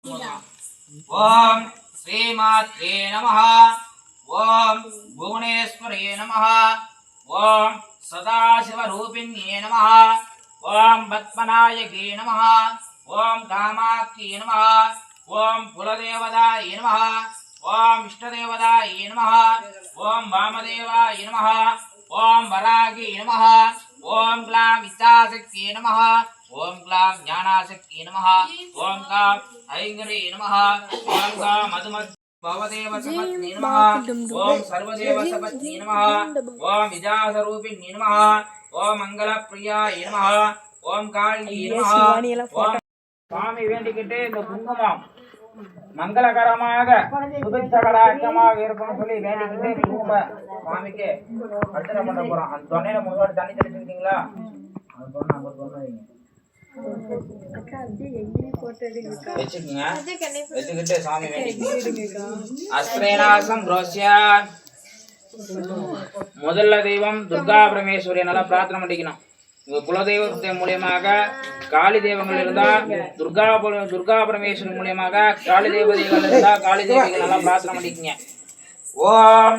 ओम श्रीमात्रे नमः। ओम भुवनेश्वरे नमः। ओम सदाशिवरूपिण्ये नमः। ओम पद्मनायके नमः। ओम कामाख्ये नमः। ओम कुलदेवताय नमः। ओम इष्टदेवताय नमः। ओम वामदेवाय नमः। ओम वरागे नमः। ओम ग्लां इच्छाशक्तिये नमः। ओम ग्लां ज्ञानाशक्तिये नमः। ओम ग्लां ऐंगरे नमः। ओम ग्लां मधुमत् भवदेव सपत्नी नमः। ओम सर्वदेव सपत्नी नमः। ओम विजासरूपिणी नमः। ओम मंगलप्रियाय नमः। ओम काली नमः। ओम स्वामी வேண்டிக்கிட்டு இந்த குங்குமம் மங்களகரமாக சுபிட்சகராக்கமாக இருக்கணும்னு சொல்லி வேண்டிக்கிட்டு குங்கும சுவாமிக்கு அர்ச்சனை பண்ண போறோம். அந்த தொண்டையில முன்னாடி தண்ணி தெளிச்சிருக்கீங்களா? அந்த தொண்டை அங்க தொண்டை வைங்க. வச்சுக்கோங்க. வச்சுக்கிட்டு சாமி வேண்டிக்கிட்டு அஸ்ரேனாசம் ரோஸ்யா முதல்ல தெய்வம் துர்கா பரமேஸ்வரி நல்லா பிரார்த்தனை பண்ணிக்கணும். உங்க குலதெய்வத்தின் மூலியமாக காளி தெய்வங்கள் இருந்தா துர்கா பரமேஸ்வரி மூலியமாக காளி தேவதைகள் இருந்தா காளி தேவிகள் நல்லா பிரார்த்தனை பண்ணிக்கங்க. ஓம்